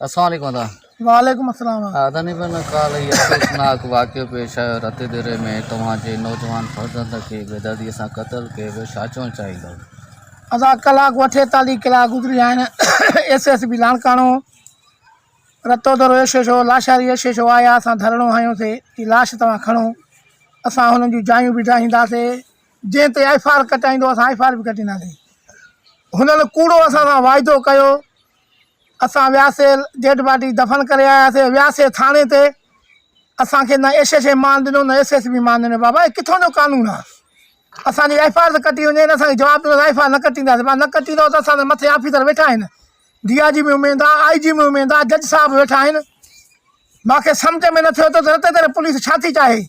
अस्सलाम वालेकुम दा वालेकुम अस्सलाम। तकरीबन काल ये अफ़सोसनाक वाक़ियो पेश आयो रते दरे में तव्हांजे नौजवान फर्ज़ंद खे बेदर्दीअ सां क़त्ल कयो छा चवणु चाहींदव? असां कलाकु 48 कलाक गुज़री आहिनि। SSB लाणकाणो रतो दरो एशेशो लाशारी एशेशो आया, असां धरणो हयोसीं की लाश तव्हां खणो, असां हुननि जूं जायूं बि ठाहींदासीं, जंहिं ते FIR कटाईंदो असां FIR बि कटींदासीं। हुननि कूड़ो असां सां वाइदो कयो। असां वियासीं डेड बॉडी दफ़न करे आयासीं, वियासीं थाणे ते, असांखे न SHA मान ॾिनो न SSB मान ॾिनो। बाबा हे किथां जो कानून आहे? असांजी FIR त कटी वञे न, असांखे जवाबु ॾिनो FIR न कटींदासीं। न कटींदो त असांजे मथे ऑफिसर वेठा आहिनि, DIG में उमेद आहे, IG में उमेद आहे, जज साहब वेठा आहिनि। मूंखे सम्झ में न थियो त रते दरे पुलिस छा थी चाहे।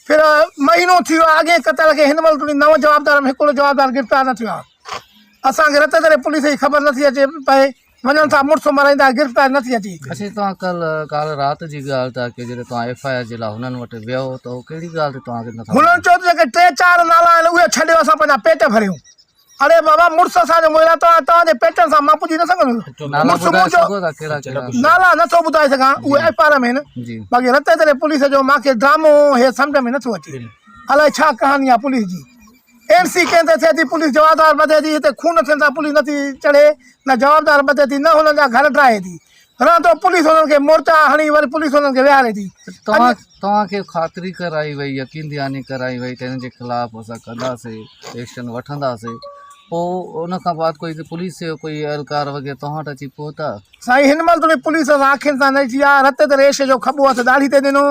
फिर महीनो थी वियो आहे अॻे क़तल खे, हिन महिल तुंहिंजी 9 जवाबदार में हिकिड़ो जवाबदार गिरफ़्तार न थियो आहे। असांखे रते दरे पुलिस जी ख़बर नथी अचे पए, वञनि था मुड़ुसु मराईंदा, गिरफ़्तार नथी अचे। अच्छा, तव्हां काल राति जी ॻाल्हि था की जॾहिं तव्हां FIR जे लाइ हुननि वटि वियो त उहो कहिड़ी ॻाल्हि ते तव्हांखे नथा? हुननि चयो त जेके 3-4 नाला आहिनि उहे छॾियो, असां पंहिंजा पेट भरियूं। अरे बाबा, मुड़ुसु असांजो मोहिरा, तव्हांजे पेटनि सां मां पुॼी न सघंदुसि। नाला नथो ॿुधाए सघां, उहे FIR में आहिनि। बाक़ी रते दरे पुलिस जो मूंखे ड्रामो हे सम्झ में नथो अचे। अलाए छा कहानी आहे पुलिस जी। NC कंहिं ते थिए थी, पुलिस जवाबदार ॿधे थी, हिते खून थियनि था, पुलिस नथी चढ़े, न जवाबदार ॿधे थी, न हुननि जा घर ड्राहे थी। रहंदो पुलिस हुननि खे मोर्चा हणी, वरी पुलिस हुननि खे विहारे थी। तव्हांखे ख़ातिरी कराई वई, यकीन दहानी कराई वई त हिन जे ख़िलाफ़ु असां कंदासीं, एक्शन वठंदासीं, पोइ उन खां बाद कोई पुलिस जो कोई एहलकार वग़ैरह तव्हां वटि अची पहुता? साईं, हिन महिल तुंहिंजी पुलिस आखिर सां न थी आहे। रते दरे एश जो खॿो हथु दाढ़ी ते ॾिनो।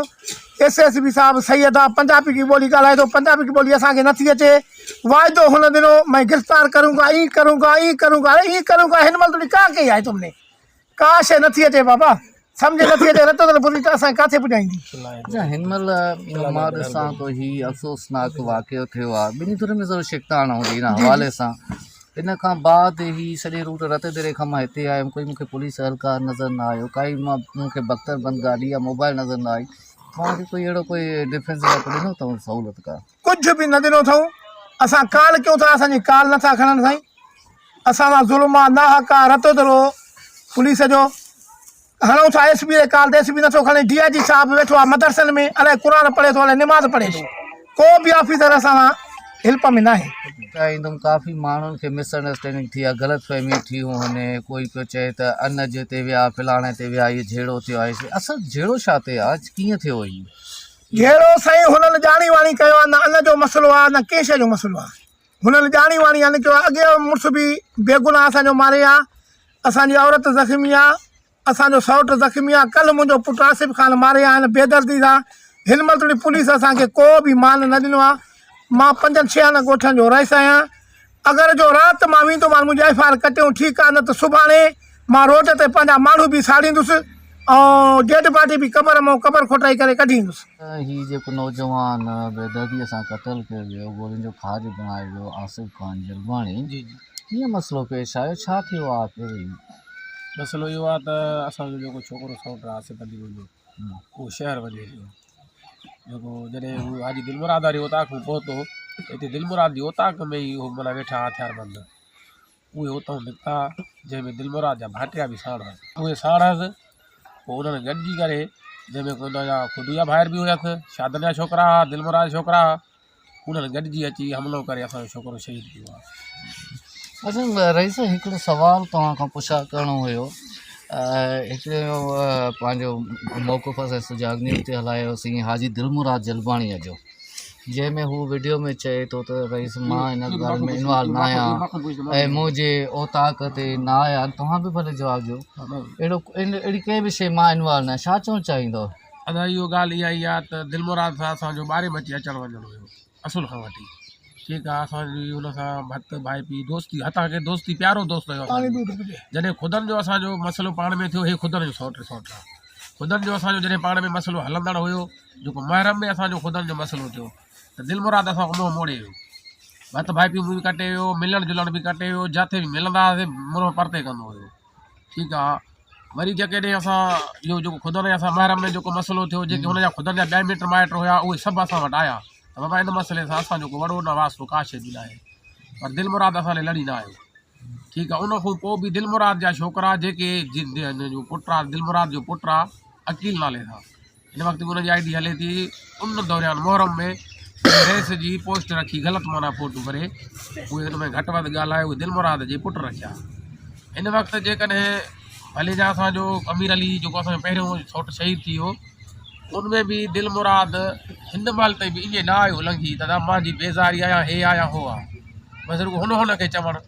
SSB साहिबु सैयद आहे, पंजाबी की ॿोली ॻाल्हाए थो, पंजाबी की ॿोली असांखे नथी अचे। वाइदो हुन ॾिनो, मैं गिरफ़्तार करूंगा, ईअं करूंगा, ईअं करूंगा। अरे ईअं करूंगा, हिन महिल तुंहिंजी का कई आहे तुमने? का शइ नथी अचे बाबा, सम्झ नथी अचे। रते दरे पुलिस असांखे किथे पुॼाईंदी? हिन महिल मां ॾिसां थो हीउ अफ़सोसनाक वाक़ियो थियो आहे, ॿिन्ही धुरियुनि में ज़रूरु शिकतान हूंदी हिन हवाले सां। इन खां बाद ही सॼे रूट रते दरे खां मां हिते आयुमि, कोई मूंखे पुलिस एहलकार नज़र न आयो, काई मूंखे बख़्तरबंद गाॾी या मोबाइल नज़र न आई। तव्हांखे कोई अहिड़ो कोई डिफेंस ॾिनो अथव सहूलियत का? कुझु बि न ॾिनो अथऊं। असां कॉल कयूं था, असांजी कॉल नथा खणनि साईं। असां सां ज़ुल्म आहे, नाहक आहे। रतो दरो पुलिस जो हणूं था SB जे कॉल ते, SB नथो खणे। DIG साहिबु वेठो आहे मदरसनि में, अलाए क़ुर पढ़े थो, अलाए निमाज़ पढ़े थो। को बि ऑफिसर असां सां हेल्प में न आहे। चाहींदुमि काफ़ी माण्हुनि खे मिसअंडरस्टैंडिंग थी आहे, ग़लतफ़हमी थियूं आहिनि। कोई पियो चए त अन जे ते विया, फलाणे ते विया, इहो झेड़ो थियो आहे। असल झेड़ो छा ते आहे, कीअं थियो इहो झेड़ो? साईं, हुननि ॼाणी वाणी कयो आहे, न अन जो मसइलो आहे, न कंहिं शइ जो मसइलो आहे। हुननि ॼाणी वाणी यानी कयो आहे। अॻे मुड़ुसु बि बेगुनाह असांजो मारे आहे, असांजी औरत ज़ख़्मी आहे, असांजो सौटु ज़ख़्मी आहे। कल्ह मुंहिंजो पुटु आसिफ़ ख़ान मारे आहिनि बेदर्दी सां। हिन महिल तुंहिंजी पुलिस असांखे को बि मान न ॾिनो आहे। मां 5-6 ॻोठनि जो रहिस आहियां। अगरि जो राति मां वेंदोमांसि, मुंहिंजी FIR कटियूं ठीकु आहे, न त सुभाणे मां रोड ते पंहिंजा माण्हू बि साड़ींदुसि ऐं डेड बॉडी बि क़बर मां क़बर खोटाई करे कढींदुसि। हीउ जेको नौजवान बेदर्दीअ सां क़त्ल कयो वियो, गोलियुनि जो खाज बणायो वियो, आसिफ़ ख़ान जलवाणी, कीअं मसइलो पेश आयो, छा थियो आहे आख़िर? मसइलो इहो आहे त असांजो जेको छोकिरो सौटु आहे आसिफ़ अली जो, उहो शहर वञे पियो। जेको जॾहिं हू हाजी दिलमुराद वारी ओताक में पहुतो, हिते दिलमुराद जी ओताक में ई उहो माना वेठा हथियारबंद उहे उतां निकिता, जंहिंमें दिलमुराद जा भाटिया बि साण हुआ। उहे साणसि पोइ उन्हनि गॾिजी करे, जंहिंमें उनजा ख़ुदि जा भाइर बि हुयसि, शादन जा छोकिरा हुआ, दिलमुराद जा छोकिरा हुआ, उन्हनि गॾिजी अची हमिलो करे असांजो छोकिरो शहीद थियो आहे। अच्छा रईस, हिकिड़ो सुवालु तव्हां खां पुछा करिणो हुयो। हिकिड़े पंहिंजो मौक़ुफ़ असां सुजाॻनी ते हलायोसीं हाजी दिलमुराद जलवाणीअ जो, जंहिंमें हू वीडियो में चए थो त रईस मां हिन ॻाल्हि में इन्वॉल्व न आहियां ऐं मुंहिंजे औताक ते न आहियां। तव्हां बि भले जवाबु ॾियो, अहिड़ी कंहिं बि शइ मां इन्वॉल्व न आहियां, छा चवणु चाहींदव? अदा इहो ॻाल्हि इहा ई आहे त दिलमुराद सां असांजो ॿारहें बचे अचणु वञणु हुयो असुल खां वठी। ठीकु आहे, असांजी हुन सां भत भाई पी दोस्ती, हथां खे दोस्ती, प्यारो दोस्त हुयो। जॾहिं ख़ुदनि जो असांजो मसइलो पाण में थियो, हे ख़ुदनि जो सौटु आहे। ख़ुदनि जो असांजो जॾहिं पाण में मसइलो हलंदड़ हुयो, जेको महरम में असांजो ख़ुदनि जो मसइलो थियो, त दिलमुराद असां मुंहुं मोड़े वियो, भत भाई पी बि कटे वियो, मिलणु जुलण बि कटे वियो, जिथे बि मिलंदा हुआसीं मुंहुं परते कंदो हुयो। ठीकु आहे, वरी जेकॾहिं असां इहो जेको ख़ुदनि असां महरम में जेको मसइलो थियो, जेके हुनजा ख़ुदनि जा 2 मिट माइट हुया, उहे सभु असां वटि आया त बाबा इन मसइले सां असांजो को वॾो न वास्तो का शइ बि न आहे, पर दिलमुराद असां लड़ी न आयो। ठीकु आहे। उन खां पोइ बि दिलमुराद जा छोकिरा जेके जो पुटु आहे, दिलमुराद जो पुटु आहे अकील नाले सां, हिन वक़्तु हुनजी आई डी हले थी। उन दौरान मोहरम में रेस जी पोस्ट रखी ग़लति माना फ़ोटू करे, उहे हुन में घटि वधि ॻाल्हाए उहे दिलमुराद जे पुटु रखिया। हिन वक़्तु जेकॾहिं भले जा असांजो अमीर अली जेको असांजो पहिरियों सौटु शहीद थी वियो, उनमें बि दिलमुराद हिन महिल ताईं बि ईअं न आयो लंघी त मां जी बेज़ारी आहियां, हे आहियां हो आहे, बसि रुॻो हुन खे चवणु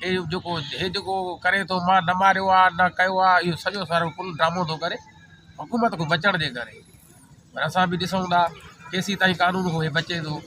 हे जेको करे थो मां न मारियो आहे न कयो आहे, इहो सॼो सारो कुल ड्रामो थो करे हुकूमत खां बचण जे करे। पर असां बि ॾिसूं था केसीं ताईं कानून खां हे बचे थो।